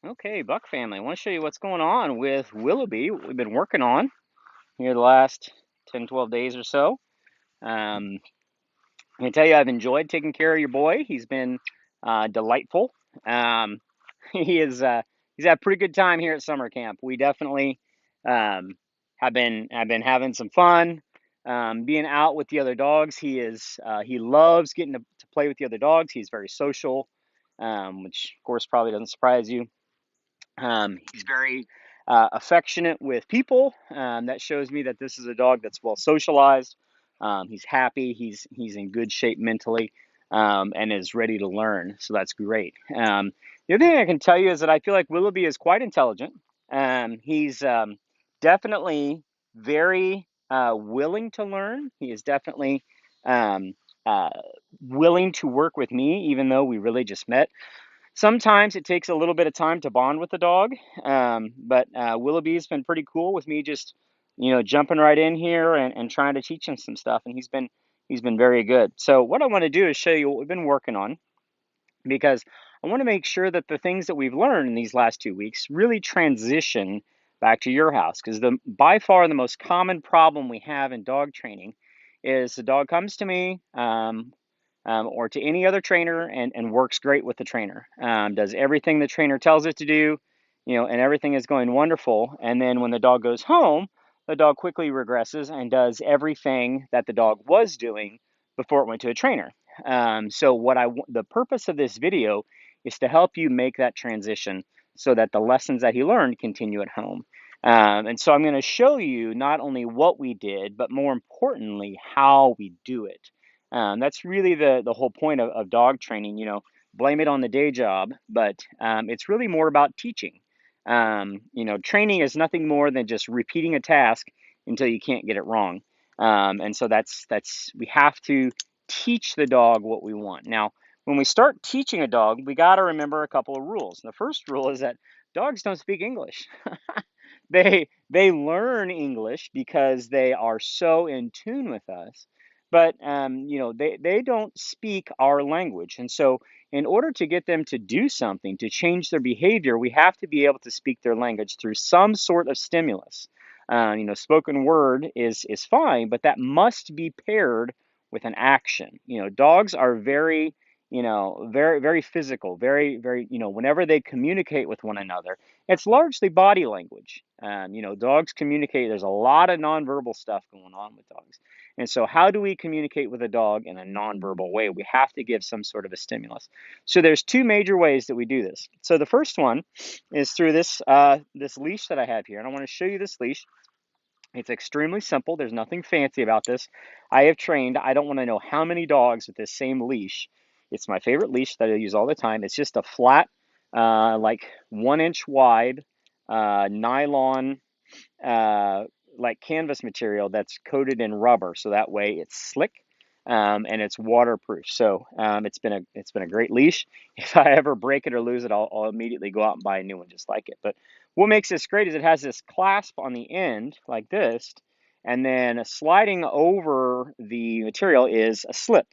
Okay, Buck family, I want to show you what's going on with Willoughby, what we've been working on here the last 10, 12 days or so. I can tell you I've enjoyed taking care of your boy. He's been delightful. Um, he's had a pretty good time here at summer camp. We definitely um, have been having some fun being out with the other dogs. He loves getting to play with the other dogs. He's very social, which of course probably doesn't surprise you. He's very affectionate with people. That shows me that this is a dog that's well socialized. He's happy. He's in good shape mentally, and is ready to learn. So that's great. The other thing I can tell you is that I feel like Willoughby is quite intelligent. He's definitely very willing to learn. He is definitely um, uh, willing to work with me, even though we really just met. Sometimes it takes a little bit of time to bond with the dog, but Willoughby's been pretty cool with me just, jumping right in here and trying to teach him some stuff, and he's been very good. So what I want to do is show you what we've been working on because I want to make sure that the things that we've learned in these last 2 weeks really transition back to your house because the by far the most common problem we have in dog training is the dog comes to me or to any other trainer and works great with the trainer. Does everything the trainer tells it to do, and everything is going wonderful. And then when the dog goes home, the dog quickly regresses and does everything that the dog was doing before it went to a trainer. So the purpose of this video is to help you make that transition so that the lessons that he learned continue at home. And so I'm going to show you not only what we did, but more importantly, how we do it. That's really the whole point of dog training. Blame it on the day job, but it's really more about teaching. Training is nothing more than just repeating a task until you can't get it wrong. And so that's we have to teach the dog what we want. Now, when we start teaching a dog, we got to remember a couple of rules. The first rule is that dogs don't speak English. They learn English because they are so in tune with us, but they don't speak our language, and so in order to get them to do something to change their behavior, we have to be able to speak their language through some sort of stimulus. Spoken word is fine, but that must be paired with an action. Dogs are very, very physical, very, very, whenever they communicate with one another, it's largely body language. Dogs communicate. There's a lot of nonverbal stuff going on with dogs. And so, how do we communicate with a dog in a nonverbal way? We have to give some sort of a stimulus. So, there's two major ways that we do this. So, the first one is through this leash that I have here, and I want to show you this leash. It's extremely simple. There's nothing fancy about this. I have trained, I don't want to know how many dogs with this same leash. It's my favorite leash that I use all the time. It's just a flat, like 1 inch wide, nylon, uh, like canvas material that's coated in rubber. So that way it's slick. And it's waterproof. So it's been a great leash. If I ever break it or lose it, I'll immediately go out and buy a new one just like it. But what makes this great is it has this clasp on the end like this, and then sliding over the material is a slip.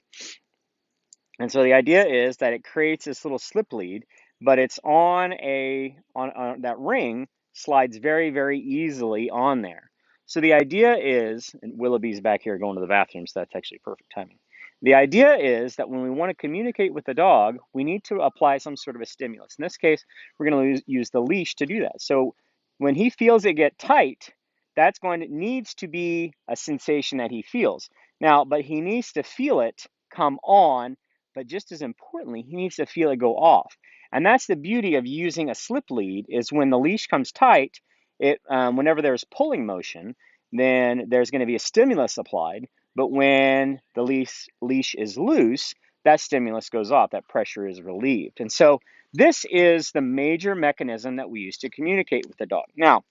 And so the idea is that it creates this little slip lead, but it's on that ring slides very, very easily on there. So the idea is, and Willoughby's back here going to the bathroom, so that's actually perfect timing. The idea is that when we want to communicate with the dog, we need to apply some sort of a stimulus. In this case, we're going to use the leash to do that. So when he feels it get tight, needs to be a sensation that he feels. Now, but he needs to feel it come on, but just as importantly, he needs to feel it go off. And that's the beauty of using a slip lead is when the leash comes tight, whenever there's pulling motion, then there's going to be a stimulus applied. But when the leash is loose, that stimulus goes off, that pressure is relieved. And so this is the major mechanism that we use to communicate with the dog. Now,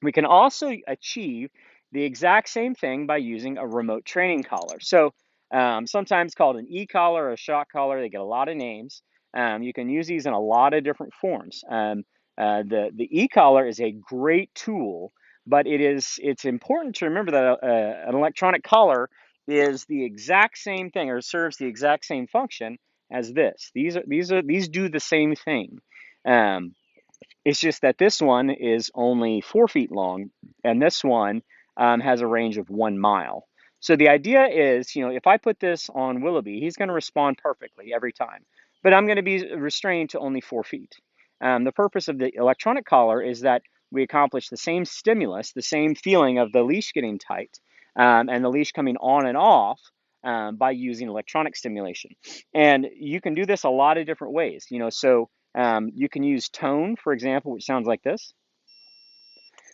we can also achieve the exact same thing by using a remote training collar. So sometimes called an e-collar or a shock collar. They get a lot of names. You can use these in a lot of different forms. The e-collar is a great tool, but it's important to remember that an electronic collar is the exact same thing or serves the exact same function as this. These do the same thing. Um, It's just that this one is only 4 feet long, and this one has a range of 1 mile. So the idea is, if I put this on Willoughby, he's going to respond perfectly every time. But I'm going to be restrained to only 4 feet. The purpose of the electronic collar is that we accomplish the same stimulus, the same feeling of the leash getting tight, and the leash coming on and off by using electronic stimulation. And you can do this a lot of different ways. So you can use tone, for example, which sounds like this.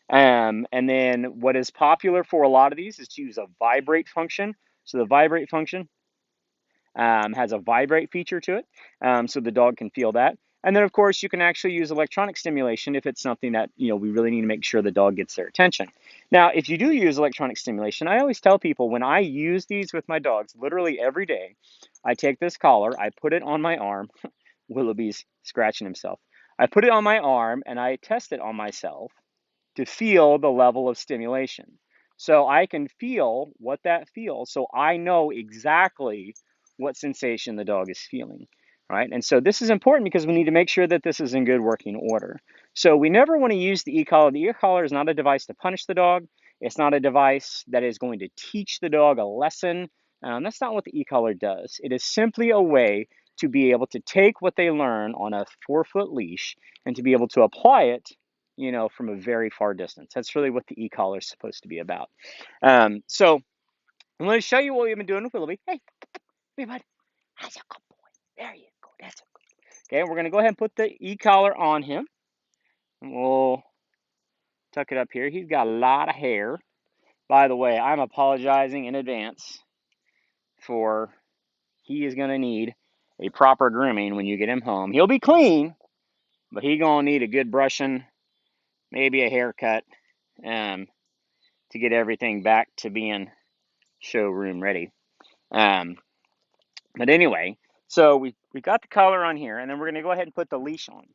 And then what is popular for a lot of these is to use a vibrate function. So the vibrate function has a vibrate feature to it, so the dog can feel that. And then, of course, you can actually use electronic stimulation if it's something that we really need to make sure the dog gets their attention. Now, if you do use electronic stimulation, I always tell people when I use these with my dogs, literally every day, I take this collar, I put it on my arm. Willoughby's scratching himself. I put it on my arm and I test it on myself to feel the level of stimulation. So I can feel what that feels. So I know exactly what sensation the dog is feeling, right? And so this is important because we need to make sure that this is in good working order. So we never want to use the e-collar. The e-collar is not a device to punish the dog. It's not a device that is going to teach the dog a lesson. That's not what the e-collar does. It is simply a way to be able to take what they learn on a 4-foot leash and to be able to apply it from a very far distance. That's really what the e-collar is supposed to be about. So I'm going to show you what we've been doing with Willoughby. Hey, hey, bud. That's a good boy. There you go. That's a good. Okay, we're going to go ahead and put the e-collar on him. And we'll tuck it up here. He's got a lot of hair. By the way, I'm apologizing in advance for he is going to need a proper grooming when you get him home. He'll be clean, but he's going to need a good brushing, maybe a haircut. To get everything back to being showroom ready. But anyway, so we got the collar on here, and then we're going to go ahead and put the leash on.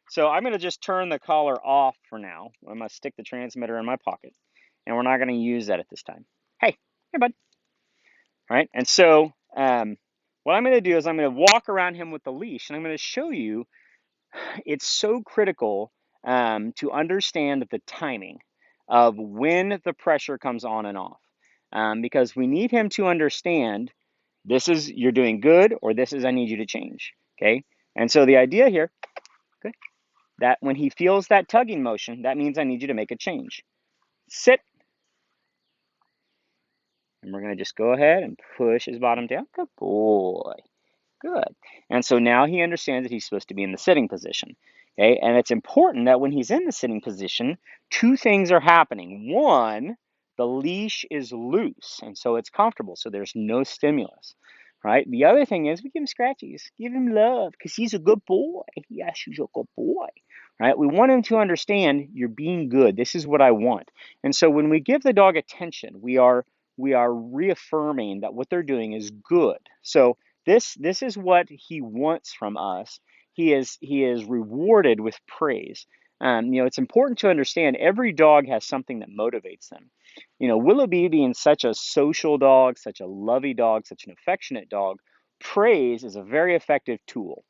So I'm going to just turn the collar off for now. I'm going to stick the transmitter in my pocket, and we're not going to use that at this time. Hey, bud. All right, and so what I'm going to do is I'm going to walk around him with the leash, and I'm going to show you it's so critical to understand the timing of when the pressure comes on and off, because we need him to understand this is you're doing good or this is I need you to change. Okay, and so the idea here, okay, that when he feels that tugging motion, that means I need you to make a change. Sit, and we're going to just go ahead and push his bottom down. Good boy. Good. And so now he understands that he's supposed to be in the sitting position. Okay, and it's important that when he's in the sitting position, two things are happening. One, the leash is loose, and so it's comfortable, so there's no stimulus. Right? The other thing is we give him scratchies, give him love, because he's a good boy. Yes, he's a good boy. Right? We want him to understand you're being good. This is what I want. And so when we give the dog attention, we are reaffirming that what they're doing is good. So this is what he wants from us. He is rewarded with praise. It's important to understand every dog has something that motivates them. Willoughby being such a social dog, such a lovey dog, such an affectionate dog, praise is a very effective tool.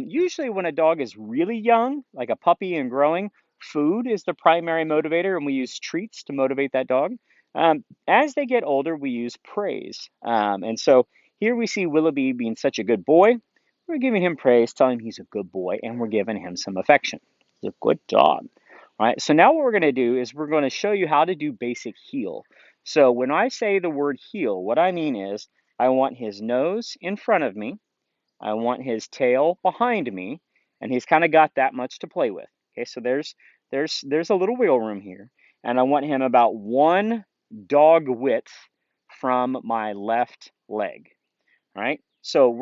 Usually when a dog is really young, like a puppy and growing, food is the primary motivator, and we use treats to motivate that dog. As they get older, we use praise. And so here we see Willoughby being such a good boy. We're giving him praise, telling him he's a good boy, and we're giving him some affection. He's a good dog. All right, so now what we're going to do is we're going to show you how to do basic heel. So when I say the word heel, what I mean is I want his nose in front of me, I want his tail behind me, and he's kind of got that much to play with. Okay, so there's a little wiggle room here, and I want him about one dog width from my left leg. Right? So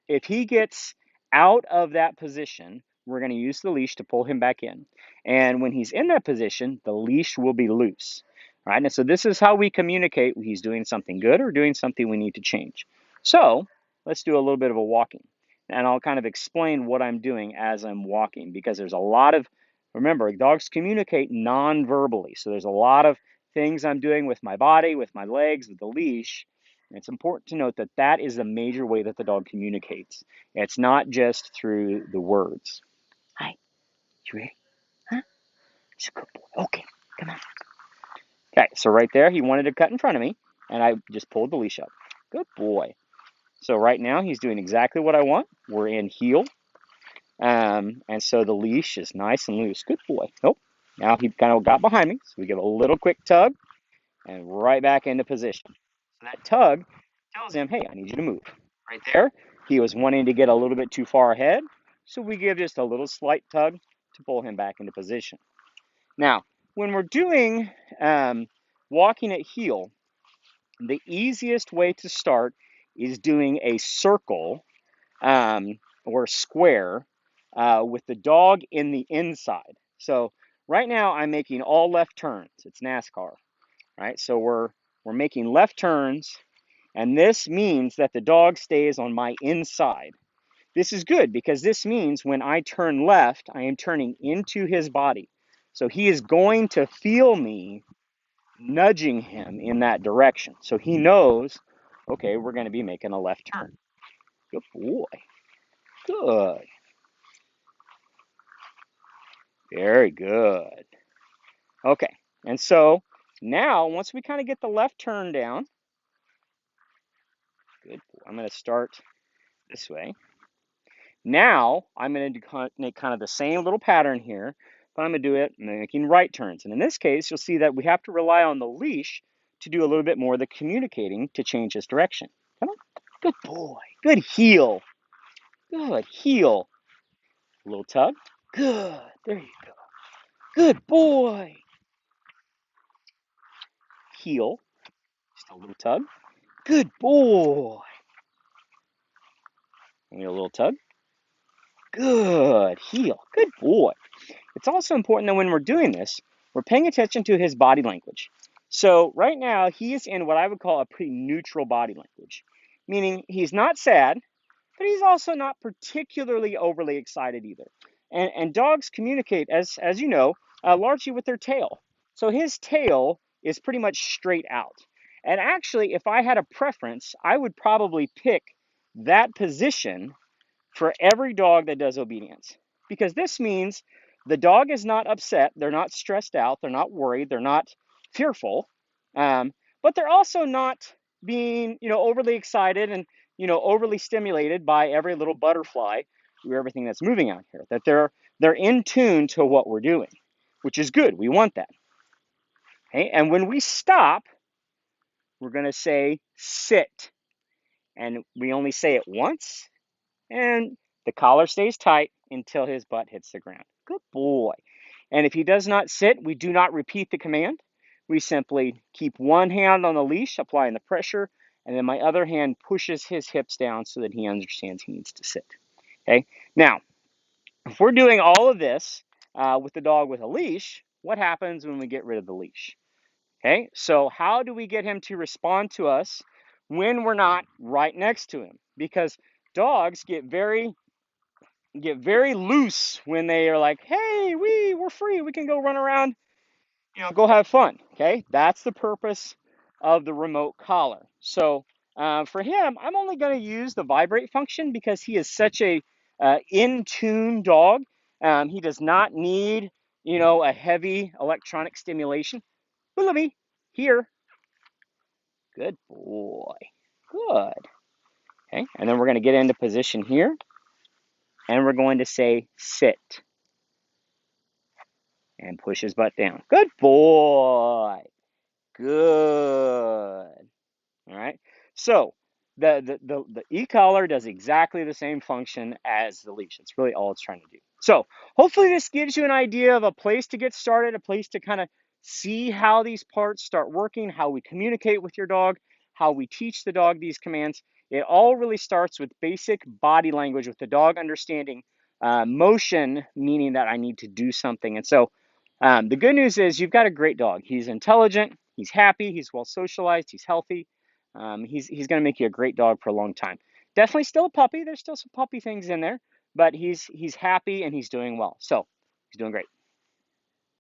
if he gets out of that position, we're going to use the leash to pull him back in. And when he's in that position, the leash will be loose. Right? And so this is how we communicate he's doing something good or doing something we need to change. So let's do a little bit of a walking. And I'll kind of explain what I'm doing as I'm walking, because there's a lot of, remember, dogs communicate non-verbally. So there's a lot of things I'm doing with my body, with my legs, with the leash. And it's important to note that that is the major way that the dog communicates. It's not just through the words. Hi, you ready? So right there, he wanted to cut in front of me, and I just pulled the leash up. Good boy. So right now, he's doing exactly what I want. We're in heel. And so the leash is nice and loose. Good boy. Nope. Now he kind of got behind me. So we give a little quick tug and right back into position. So that tug tells him, hey, I need you to move. Right there, he was wanting to get a little bit too far ahead. So we give just a little slight tug to pull him back into position. Now, when we're doing walking at heel, the easiest way to start is doing a circle or square with the dog in the inside. So right now I'm making all left turns. It's NASCAR, right? So we're making left turns, and this means that the dog stays on my inside. This is good because this means when I turn left, I am turning into his body. So he is going to feel me nudging him in that direction. So he knows, okay, we're going to be making a left turn. Good boy. Good. Very good. Okay. And so now, once we kind of get the left turn down, good. I'm going to start this way. Now, I'm going to make kind of the same little pattern here, but I'm going to do it making right turns. And in this case, you'll see that we have to rely on the leash to do a little bit more of the communicating to change his direction. Come on. Good boy. Good heel. Good heel. A little tug. Good. There you go. Good boy. Heel. Just a little tug. Good boy. And a little tug. Good. Heel. Good boy. It's also important that when we're doing this, we're paying attention to his body language. So right now, he is in what I would call a pretty neutral body language, meaning he's not sad, but he's also not particularly overly excited either. And dogs communicate, as you know, largely with their tail. So his tail is pretty much straight out. And actually, if I had a preference, I would probably pick that position for every dog that does obedience. Because this means the dog is not upset, they're not stressed out, they're not worried, they're not fearful, but they're also not being, overly excited and, overly stimulated by every little butterfly or everything that's moving out here. That they're in tune to what we're doing, which is good. We want that. Okay, and when we stop, we're going to say sit, and we only say it once. And the collar stays tight until his butt hits the ground. Good boy. And if he does not sit, we do not repeat the command. We simply keep one hand on the leash, applying the pressure, and then my other hand pushes his hips down so that he understands he needs to sit. Okay. Now, if we're doing all of this with the dog with a leash, what happens when we get rid of the leash? Okay. So how do we get him to respond to us when we're not right next to him? Because dogs get very loose when they are like, hey, we're free, we can go run around, go have fun. Okay, that's the purpose of the remote collar. So for him, I'm only going to use the vibrate function because he is such a in tune dog. He does not need a heavy electronic stimulation. Willoughby, here. Good boy. Good. Okay, and then we're going to get into position here, and we're going to say sit and push his butt down. Good boy. Good. All right. So the e-collar does exactly the same function as the leash. It's really all it's trying to do. So hopefully this gives you an idea of a place to get started, a place to kind of see how these parts start working, how we communicate with your dog, how we teach the dog these commands. It all really starts with basic body language, with the dog understanding motion, meaning that I need to do something. And so the good news is you've got a great dog. He's intelligent, he's happy, he's well socialized, he's healthy. He's going to make you a great dog for a long time. Definitely still a puppy. There's still some puppy things in there, but he's happy and he's doing well. So he's doing great.